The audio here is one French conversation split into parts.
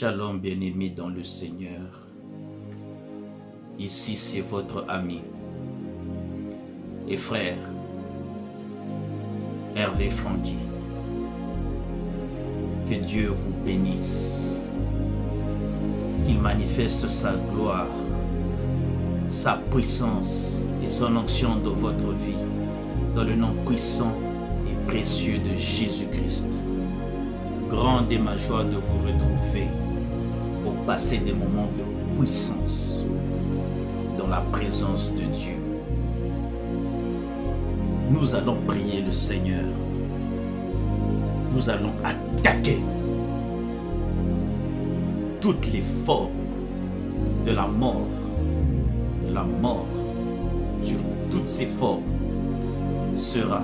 Shalom bien-aimés dans le Seigneur. Ici c'est votre ami et frère Hervé Franky. Que Dieu vous bénisse, qu'il manifeste sa gloire, sa puissance et son onction dans votre vie, dans le nom puissant et précieux de Jésus-Christ. Grande est ma joie de vous retrouver pour passer des moments de puissance dans la présence de Dieu. Nous allons prier le Seigneur. Nous allons attaquer toutes les formes de la mort, sur toutes ces formes sera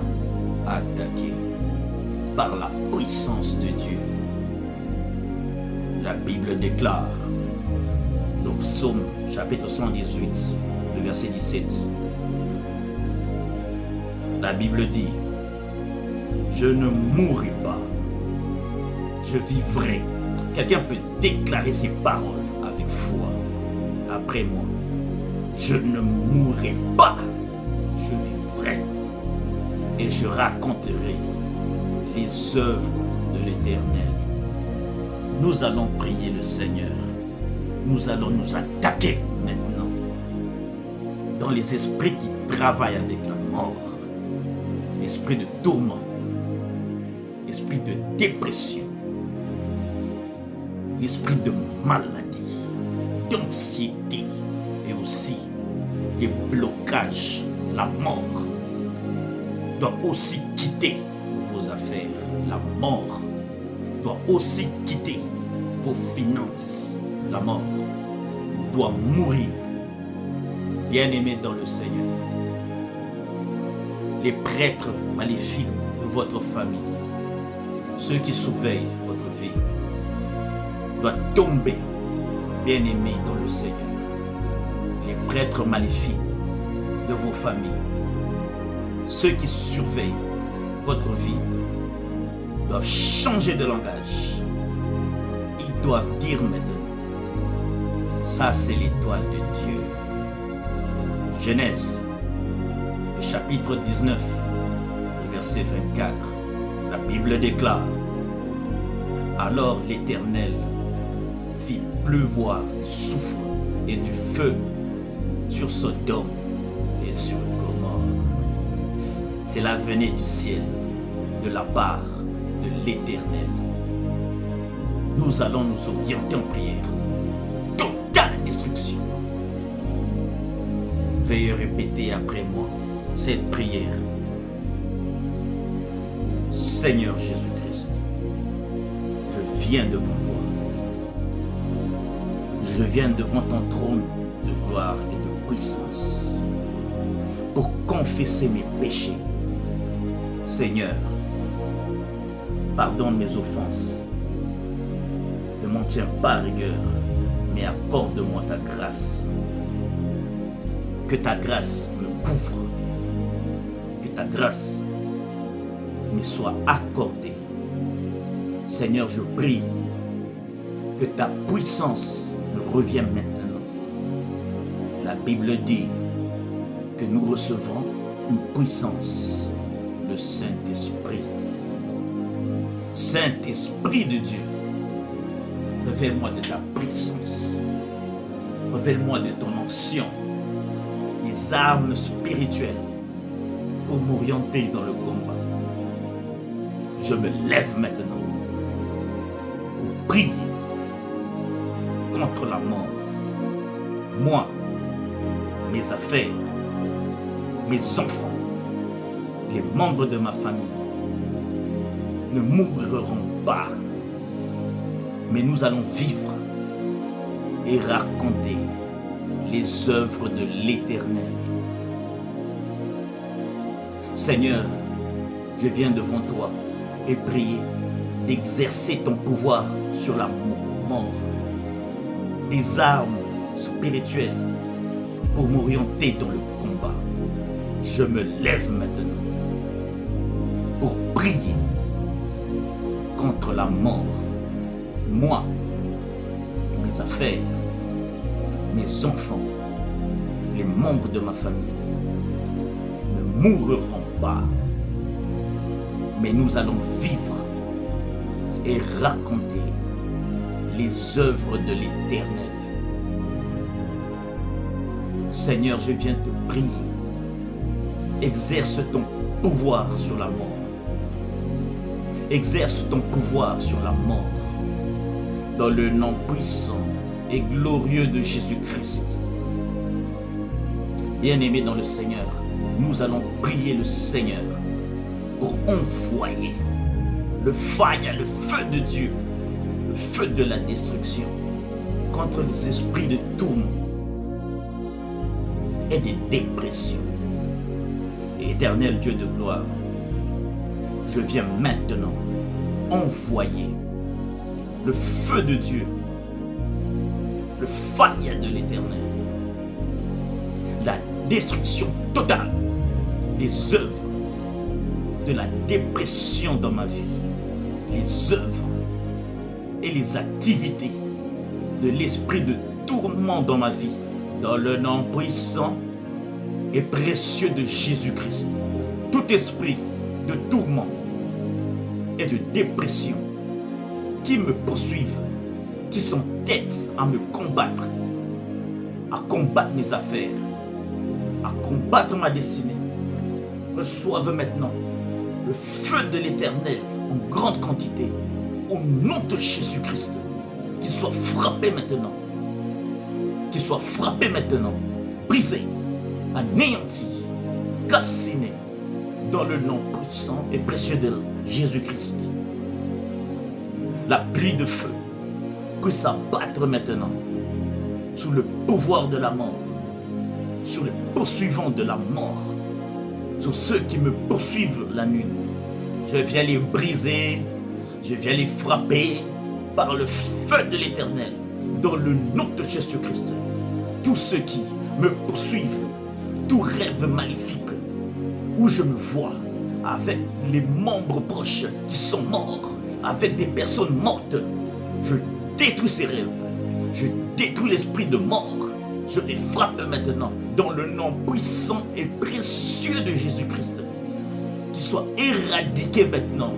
attaquée par la puissance de Dieu. La Bible déclare dans Psaume chapitre 118, le verset 17. La Bible dit: je ne mourrai pas, je vivrai. Quelqu'un peut déclarer ces paroles avec foi après moi. Je ne mourrai pas, je vivrai et je raconterai les œuvres de l'Éternel. Nous allons prier le Seigneur. Nous allons nous attaquer maintenant dans les esprits qui travaillent avec la mort. Esprit de tourment, esprit de dépression, l'esprit de maladie, d'anxiété et aussi les blocages. La mort doit aussi quitter vos affaires. La mort doit aussi quitter vos finances. La mort doit mourir. Bien-aimés dans le Seigneur, les prêtres maléfiques de votre famille, ceux qui surveillent votre vie, doivent tomber. Bien-aimés dans le Seigneur, les prêtres maléfiques de vos familles, ceux qui surveillent votre vie, doivent changer de langage. Ils doivent dire maintenant: ça c'est l'étoile de Dieu. Genèse, le chapitre 19, le verset 24. La Bible déclare: alors l'Éternel fit pleuvoir du soufre et du feu sur Sodome et sur Gomorrhe. C'est la venue du ciel de la part de l'Éternel. Nous allons nous orienter en prière. Totale destruction. Veuillez répéter après moi cette prière. Seigneur Jésus-Christ, je viens devant toi. Je viens devant ton trône de gloire et de puissance pour confesser mes péchés. Seigneur, pardonne mes offenses. Ne m'en tiens pas à rigueur, mais accorde-moi ta grâce. Que ta grâce me couvre. Que ta grâce me soit accordée. Seigneur, je prie que ta puissance me revienne maintenant. La Bible dit que nous recevrons une puissance, le Saint-Esprit. Saint-Esprit de Dieu, révèle-moi de ta puissance. Révèle-moi de ton onction, des armes spirituelles pour m'orienter dans le combat. Je me lève maintenant pour prier contre la mort. Moi, mes affaires, mes enfants, les membres de ma famille ne mourront pas, mais nous allons vivre et raconter les œuvres de l'Éternel. Seigneur, je viens devant toi et prier d'exercer ton pouvoir sur la mort, des armes spirituelles pour m'orienter dans le combat. Je me lève maintenant pour prier contre la mort. Moi, mes affaires, mes enfants, les membres de ma famille ne mourront pas, mais nous allons vivre et raconter les œuvres de l'Éternel. Seigneur, je viens te prier. Exerce ton pouvoir sur la mort. Exerce ton pouvoir sur la mort. Dans le nom puissant et glorieux de Jésus-Christ. Bien-aimés dans le Seigneur, nous allons prier le Seigneur pour envoyer le feu de Dieu, le feu de la destruction contre les esprits de tourment et de dépression. Éternel Dieu de gloire, je viens maintenant envoyer le feu de Dieu, le fire de l'Éternel, la destruction totale des œuvres de la dépression dans ma vie, les œuvres et les activités de l'esprit de tourment dans ma vie, dans le nom puissant et précieux de Jésus-Christ. Tout esprit de tourment et de dépression qui me poursuivent, qui s'entêtent à me combattre, à combattre mes affaires, à combattre ma destinée, reçoivent maintenant le feu de l'Éternel en grande quantité, au nom de Jésus-Christ, qu'il soit frappé maintenant, brisé, anéanti, calciné, dans le nom puissant et précieux de Jésus-Christ. La pluie de feu puisse s'abattre maintenant sous le pouvoir de la mort, sur les poursuivants de la mort, sur ceux qui me poursuivent la nuit. Je viens les briser, je viens les frapper par le feu de l'Éternel, dans le nom de Jésus-Christ. Tous ceux qui me poursuivent, tout rêve maléfique, où je me vois avec les membres proches qui sont morts, avec des personnes mortes, je détruis ces rêves, je détruis l'esprit de mort, je les frappe maintenant dans le nom puissant et précieux de Jésus-Christ. Qu'ils soient éradiqués maintenant,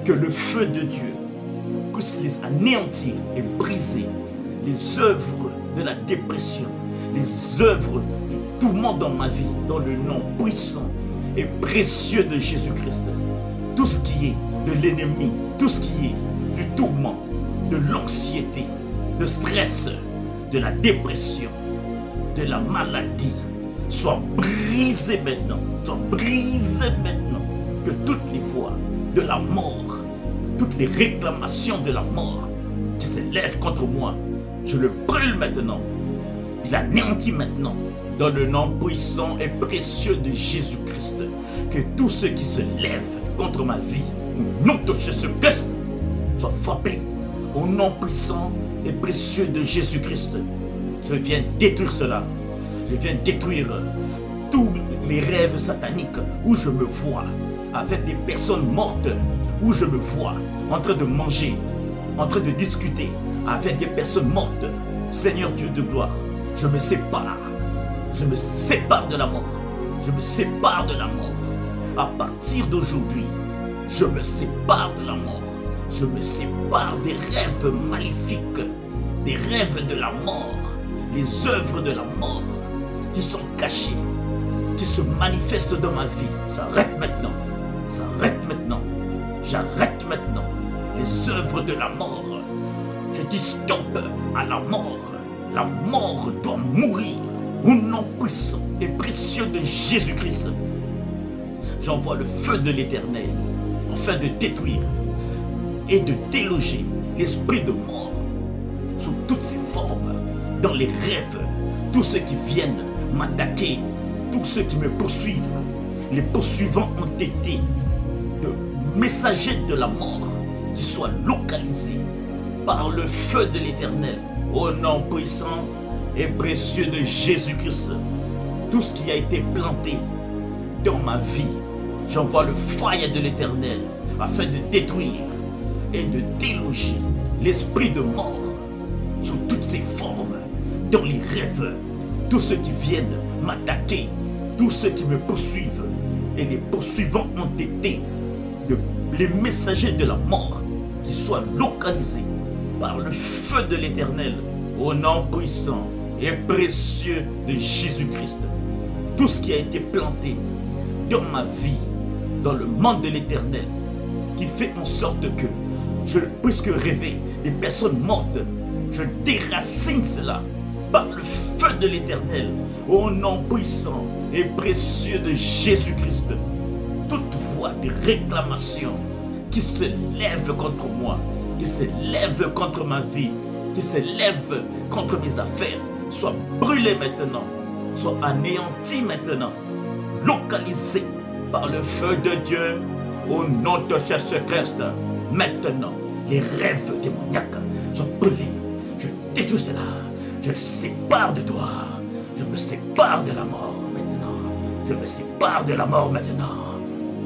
que le feu de Dieu puisse les anéantir et briser les œuvres de la dépression, les œuvres du tourment dans ma vie, dans le nom puissant et précieux de Jésus-Christ. Tout ce qui est de l'ennemi, tout ce qui est du tourment, de l'anxiété, de stress, de la dépression, de la maladie, soit brisé maintenant, que toutes les voix de la mort, toutes les réclamations de la mort qui s'élèvent contre moi, je le brûle maintenant, il anéantit maintenant, dans le nom puissant et précieux de Jésus-Christ, que tous ceux qui se lèvent contre ma vie, au nom de Jésus-Christ, soient frappés, au nom puissant et précieux de Jésus-Christ. Je viens détruire cela, je viens détruire tous les rêves sataniques où je me vois avec des personnes mortes, où je me vois en train de manger, en train de discuter avec des personnes mortes. Seigneur Dieu de gloire, je me sépare de la mort, à partir d'aujourd'hui, je me sépare de la mort, je me sépare des rêves maléfiques, des rêves de la mort, les œuvres de la mort qui sont cachées, qui se manifestent dans ma vie. S'arrête maintenant, j'arrête maintenant les œuvres de la mort. Je dis stop à la mort doit mourir au nom puissant et précieux de Jésus-Christ. J'envoie le feu de l'Éternel afin de détruire et de déloger l'esprit de mort sous toutes ses formes, dans les rêves, tous ceux qui viennent m'attaquer, tous ceux qui me poursuivent, les poursuivants entêtés de messagers de la mort qui soient localisés par le feu de l'Éternel au nom puissant et précieux de Jésus-Christ. Tout ce qui a été planté dans ma vie, j'envoie le feu de l'Éternel afin de détruire et de déloger l'esprit de mort sous toutes ses formes, dans les rêves, tous ceux qui viennent m'attaquer, tous ceux qui me poursuivent, et les poursuivants ont été les messagers de la mort, qui soient localisés par le feu de l'Éternel, au nom puissant et précieux de Jésus-Christ. Tout ce qui a été planté dans ma vie, dans le monde de l'Éternel, qui fait en sorte que je ne puisse que rêver des personnes mortes, je déracine cela par le feu de l'Éternel, au nom puissant et précieux de Jésus-Christ. Toute voix de réclamation qui se lève contre moi, qui se lève contre ma vie, qui se lève contre mes affaires, soit brûlée maintenant, soit anéantie maintenant, localisée par le feu de Dieu, au nom de Jésus-Christ. Maintenant, les rêves démoniaques sont brûlés. Je détruis cela. Je me sépare de toi. Je me sépare de la mort maintenant. Je me sépare de la mort maintenant.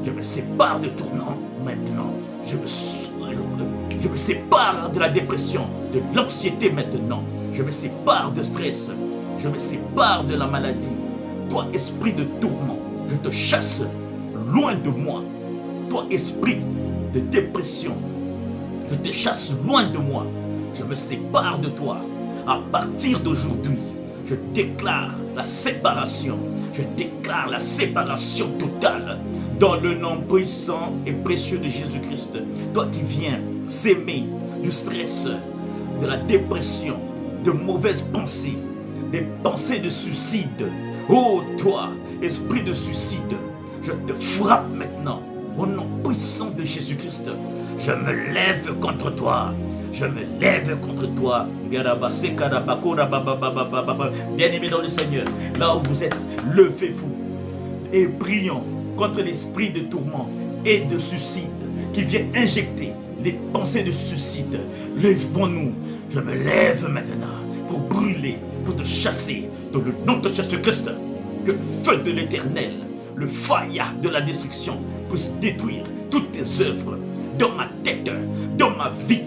Je me sépare de tournant maintenant. Je me sépare de la dépression, de l'anxiété maintenant. Je me sépare de stress. Je me sépare de la maladie. Toi, esprit de tourment, je te chasse loin de moi. Toi, esprit de dépression, je te chasse loin de moi. Je me sépare de toi. À partir d'aujourd'hui, je déclare la séparation. Je déclare la séparation totale dans le nom puissant et précieux de Jésus-Christ. Toi qui viens s'aimer du stress, de la dépression, de mauvaises pensées, des pensées de suicide. Oh toi, esprit de suicide, je te frappe maintenant. Au nom puissant de Jésus-Christ, je me lève contre toi. Je me lève contre toi. Bien-aimés dans le Seigneur, là où vous êtes, levez-vous et prions contre l'esprit de tourment et de suicide qui vient injecter les pensées de suicide. Lèvons-nous. Je me lève maintenant pour brûler, pour te chasser dans le nom de Jésus-Christ. Que le feu de l'Éternel, le fire de la destruction puisse détruire toutes tes œuvres dans ma tête, dans ma vie.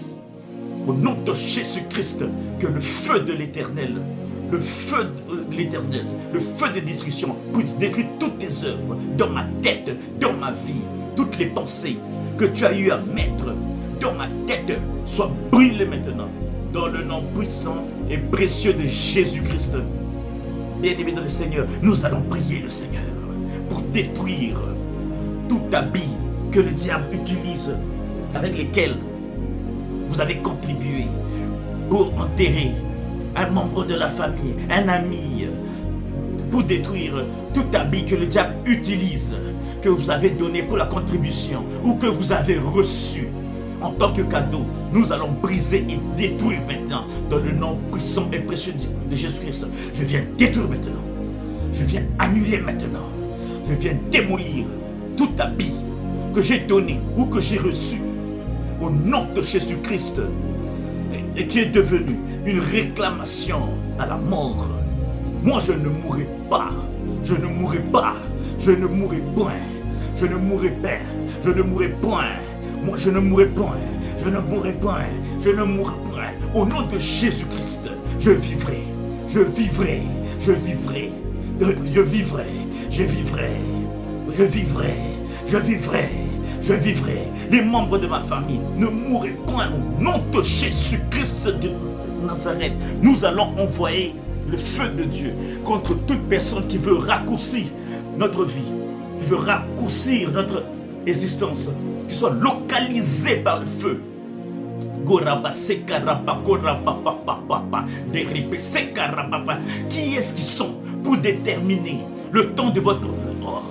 Au nom de Jésus-Christ, que le feu de l'Éternel, le feu de l'Éternel, le feu de destruction puisse détruire toutes tes œuvres dans ma tête, dans ma vie. Toutes les pensées que tu as eu à mettre dans ma tête soient brûlées maintenant. Dans le nom puissant et précieux de Jésus-Christ. Bien-aimés dans le Seigneur, nous allons prier le Seigneur pour détruire tout habit que le diable utilise, avec lesquels vous avez contribué pour enterrer un membre de la famille, un ami, pour détruire tout habit que le diable utilise, que vous avez donné pour la contribution ou que vous avez reçu en tant que cadeau. Nous allons briser et détruire maintenant dans le nom puissant et précieux de Jésus-Christ. Je viens détruire maintenant. Je viens annuler maintenant. Je viens démolir tout habit que j'ai donné ou que j'ai reçu au nom de Jésus-Christ et qui est devenu une réclamation à la mort. Moi, je ne mourrai pas. Je ne mourrai pas. Je ne mourrai point. Je ne mourrai pas. Je ne mourrai point. Moi, je ne mourrai point. Je ne mourrai point. Je ne mourrai point. Au nom de Jésus-Christ, je vivrai. Je vivrai. Je vivrai. Je vivrai. Je vivrai. Je vivrai. Je vivrai. Je vivrai. Les membres de ma famille ne mourront point au nom de Jésus-Christ de Nazareth. Nous allons envoyer le feu de Dieu contre toute personne qui veut raccourcir notre vie, qui veut raccourcir notre existence, qui soit localisée par le feu. Qui est-ce qu'ils sont pour déterminer le temps de votre mort?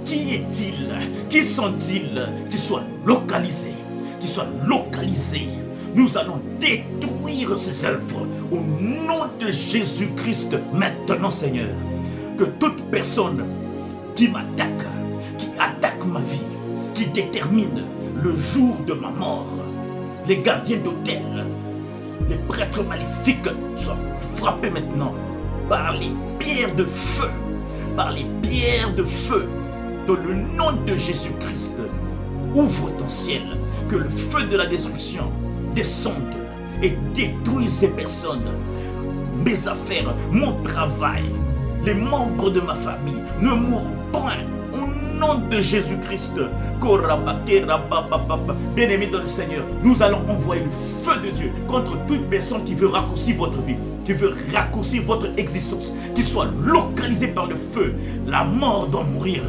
Qui est-il? Qui sont-ils? Qui soient localisés. Qui soient localisés. Nous allons détruire ces œuvres au nom de Jésus-Christ maintenant, Seigneur. Que toute personne qui m'attaque, qui attaque ma vie, qui détermine le jour de ma mort, les gardiens d'hôtel, les prêtres maléfiques soient frappés maintenant par les pierres de feu, par les pierres de feu. Dans le nom de Jésus-Christ, ouvre ton ciel, que le feu de la destruction descende et détruis ces personnes. Mes affaires, mon travail, les membres de ma famille ne mourront point. Au nom de Jésus-Christ, bien-aimés dans le Seigneur, nous allons envoyer le feu de Dieu contre toute personne qui veut raccourcir votre vie, qui veut raccourcir votre existence, qui soit localisée par le feu. La mort doit mourir.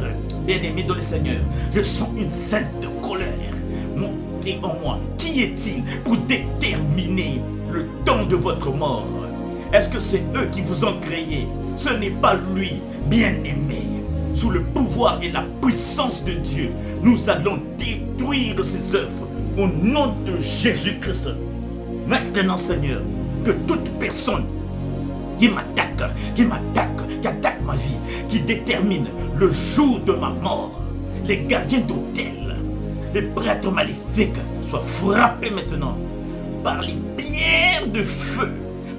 Bien-aimés dans le Seigneur, je sens une sainte colère monter en moi. Qui est-il pour déterminer le temps de votre mort? Est-ce que c'est eux qui vous ont créé? Ce n'est pas lui, bien-aimé. Sous le pouvoir et la puissance de Dieu, nous allons détruire ses œuvres au nom de Jésus-Christ. Maintenant, Seigneur, que toute personne qui m'attaque, qui attaque ma vie, qui détermine le jour de ma mort, les gardiens d'hôtel, les prêtres maléfiques soient frappés maintenant par les pierres de feu,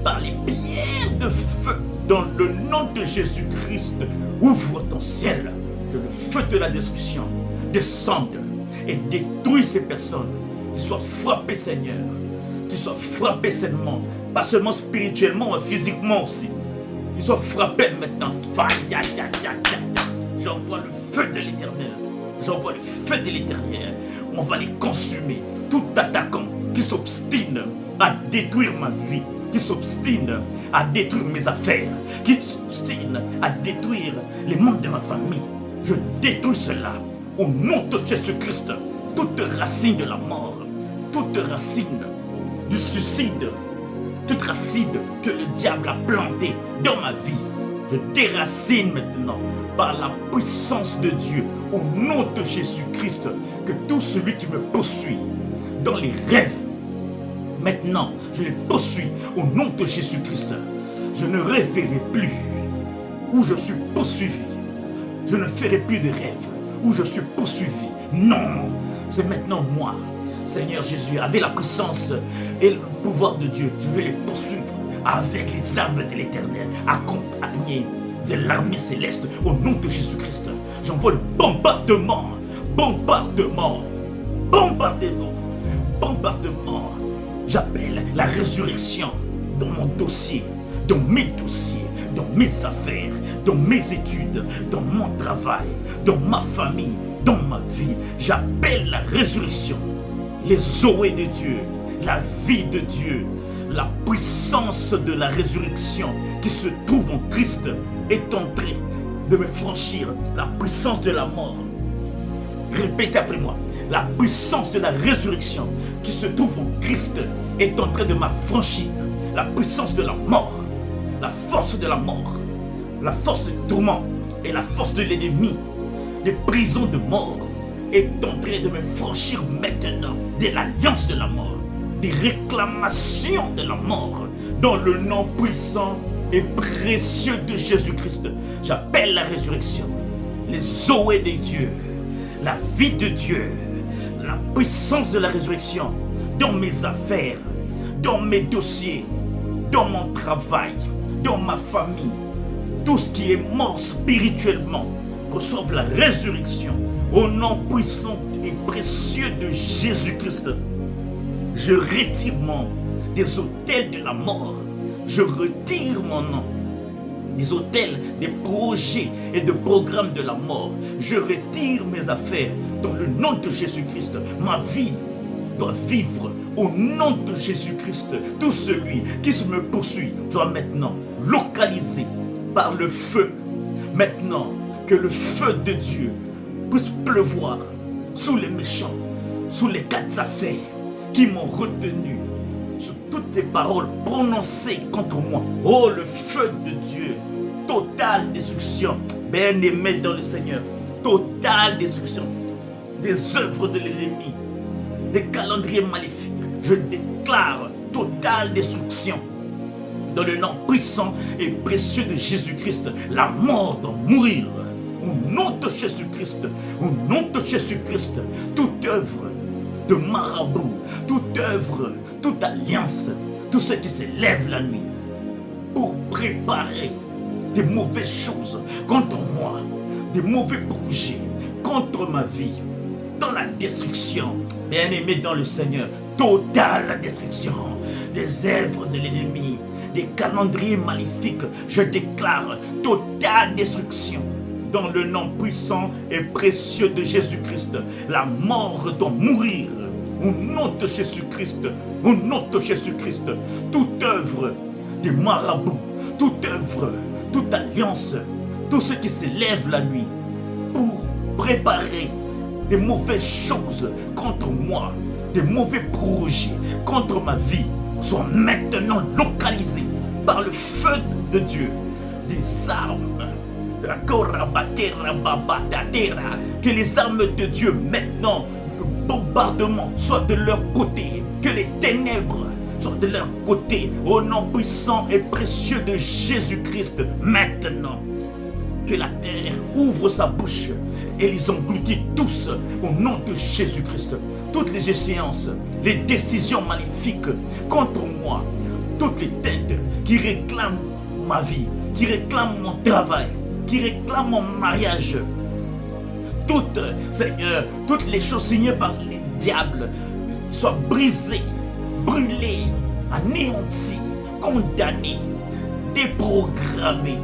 par les pierres de feu. Dans le nom de Jésus-Christ, ouvre ton ciel, que le feu de la destruction descende et détruise ces personnes, qui soient frappées, Seigneur, qui soient frappées sainement, pas seulement spirituellement, mais physiquement aussi, qui soient frappées maintenant. J'envoie le feu de l'Éternel, j'envoie le feu de l'Éternel, on va les consumer, tout attaquant qui s'obstine à détruire ma vie, qui s'obstine à détruire mes affaires, qui s'obstine à détruire les membres de ma famille. Je détruis cela au nom de Jésus-Christ. Toute racine de la mort, toute racine du suicide, toute racine que le diable a plantée dans ma vie, je déracine maintenant par la puissance de Dieu au nom de Jésus-Christ. Que tout celui qui me poursuit dans les rêves, maintenant, je les poursuis au nom de Jésus-Christ. Je ne rêverai plus où je suis poursuivi. Je ne ferai plus de rêves où je suis poursuivi. Non, c'est maintenant moi. Seigneur Jésus, avec la puissance et le pouvoir de Dieu, je vais les poursuivre avec les armes de l'Éternel, accompagné de l'armée céleste au nom de Jésus-Christ. J'envoie le bombardement, bombardement, bombardement, bombardement. J'appelle la résurrection dans mon dossier, dans mes dossiers, dans mes affaires, dans mes études, dans mon travail, dans ma famille, dans ma vie. J'appelle la résurrection, les zoé de Dieu, la vie de Dieu, la puissance de la résurrection qui se trouve en Christ est en train de me franchir la puissance de la mort. Répétez après moi. La puissance de la résurrection qui se trouve en Christ est en train de m'affranchir. La puissance de la mort, la force de la mort, la force du tourment et la force de l'ennemi, les prisons de mort est en train de me franchir maintenant de l'alliance de la mort, des réclamations de la mort, dans le nom puissant et précieux de Jésus-Christ. J'appelle la résurrection, les zoé de Dieu, la vie de Dieu, la puissance de la résurrection dans mes affaires, dans mes dossiers, dans mon travail, dans ma famille. Tout ce qui est mort spirituellement reçoive la résurrection au nom puissant et précieux de Jésus-Christ. Je retire mon nom des autels de la mort. Je retire mon nom des hôtels, des projets et de programmes de la mort. Je retire mes affaires dans le nom de Jésus-Christ. Ma vie doit vivre au nom de Jésus-Christ. Tout celui qui me poursuit doit maintenant localiser par le feu. Maintenant que le feu de Dieu puisse pleuvoir sous les méchants, sous les quatre affaires qui m'ont retenu, sur toutes les paroles prononcées contre moi. Oh, le feu de Dieu, totale destruction, bien-aimé dans le Seigneur, totale destruction des œuvres de l'ennemi, des calendriers maléfiques. Je déclare totale destruction dans le nom puissant et précieux de Jésus-Christ. La mort doit mourir au nom de Jésus-Christ, au nom de Jésus-Christ. Toute œuvre de marabout, toute œuvre, toute alliance, tout ce qui se lève la nuit pour préparer des mauvaises choses contre moi, des mauvais projets contre ma vie, dans la destruction, bien-aimé dans le Seigneur, totale destruction, des œuvres de l'ennemi, des calendriers maléfiques. Je déclare totale destruction. Dans le nom puissant et précieux de Jésus-Christ, la mort doit mourir. Au nom de Jésus-Christ, au nom de Jésus-Christ, toute œuvre des marabouts, toute œuvre, toute alliance, tout ce qui se lève la nuit pour préparer des mauvaises choses contre moi, des mauvais projets contre ma vie, sont maintenant localisés par le feu de Dieu. Des armes, que les armes de Dieu maintenant, le bombardement soit de leur côté, que les ténèbres soient de leur côté, au nom puissant et précieux de Jésus-Christ. Maintenant, que la terre ouvre sa bouche et les engloutit tous au nom de Jésus-Christ. Toutes les échéances, les décisions maléfiques contre moi, toutes les têtes qui réclament ma vie, qui réclament mon travail, qui réclament mon mariage, toutes, Seigneur, toutes les choses signées par les diables soient brisées, brûlées, anéanties, condamnées, déprogrammées,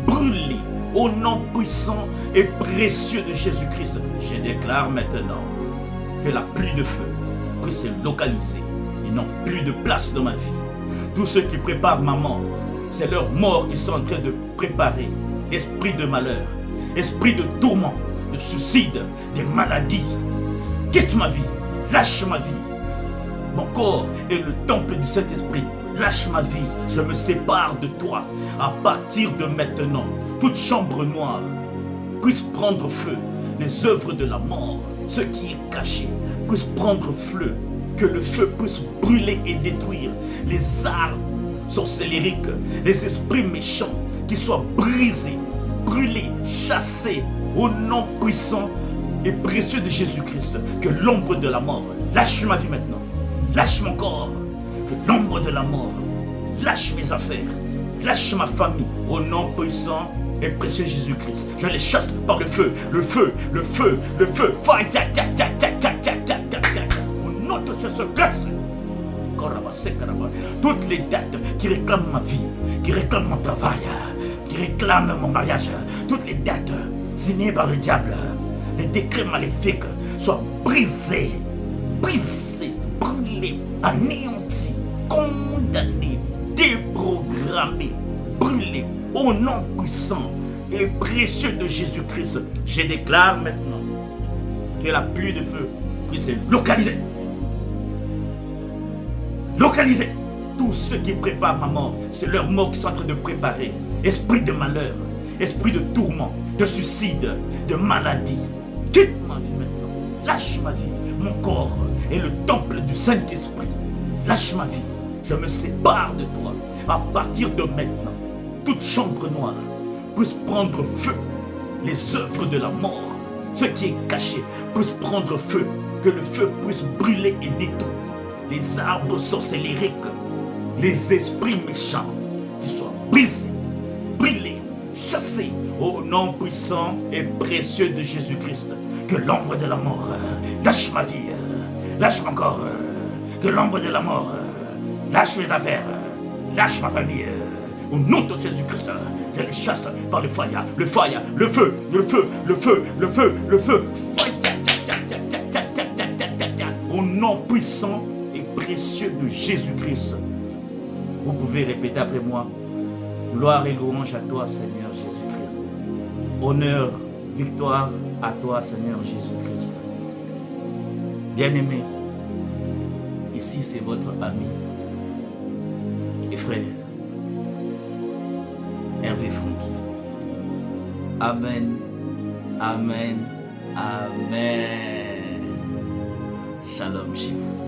brûlées au nom puissant et précieux de Jésus-Christ. Je déclare maintenant que la pluie de feu puisse se localiser et non plus de place dans ma vie. Tous ceux qui préparent ma mort, c'est leur mort qu'ils sont en train de préparer. Esprit de malheur, esprit de tourment, de suicide, des maladies, quitte ma vie, lâche ma vie. Mon corps est le temple du Saint-Esprit. Lâche ma vie, je me sépare de toi. À partir de maintenant, toute chambre noire puisse prendre feu. Les œuvres de la mort, ce qui est caché, puisse prendre feu. Que le feu puisse brûler et détruire les armes sorcellériques, les esprits méchants, qui soient brisés, brûlés, chassés au nom puissant et précieux de Jésus-Christ. Que l'ombre de la mort lâche ma vie maintenant, lâche mon corps. Que l'ombre de la mort lâche mes affaires, lâche ma famille au nom puissant et précieux de Jésus-Christ. Je les chasse par le feu, le feu, le feu, le feu. Au nom de Jésus-Christ. Toutes les dettes qui réclament ma vie, qui réclament mon travail, qui réclament mon mariage, toutes les dettes signées par le diable, les décrets maléfiques soient brisés, brisés, brûlés, anéantis, condamnés, déprogrammés, brûlés au nom puissant et précieux de Jésus-Christ. Je déclare maintenant que la pluie de feu puisse se localiser. Localiser tous ceux qui préparent ma mort, c'est leur mort qu'ils sont en train de préparer. Esprit de malheur, esprit de tourment, de suicide, de maladie. Quitte ma vie maintenant, lâche ma vie. Mon corps est le temple du Saint-Esprit. Lâche ma vie, je me sépare de toi. À partir de maintenant, toute chambre noire puisse prendre feu. Les œuvres de la mort, ce qui est caché, puisse prendre feu. Que le feu puisse brûler et détruire les arbres sorcellériques, les esprits méchants, qui soient brisés, brûlés, chassés au nom puissant et précieux de Jésus-Christ. Que l'ombre de la mort lâche ma vie, lâche mon corps. Que l'ombre de la mort lâche mes affaires, lâche ma famille. Au nom de Jésus-Christ, je les chasse par le feu, le feu, le feu, le feu, le feu, le feu, le feu. Au nom puissant et précieux de Jésus-Christ. Vous pouvez répéter après moi. Gloire et louange à toi, Seigneur Jésus-Christ. Honneur, victoire à toi, Seigneur Jésus-Christ. Bien-aimé, ici c'est votre ami et frère, Hervé Francky. Amen, amen, amen. Shalom chez vous.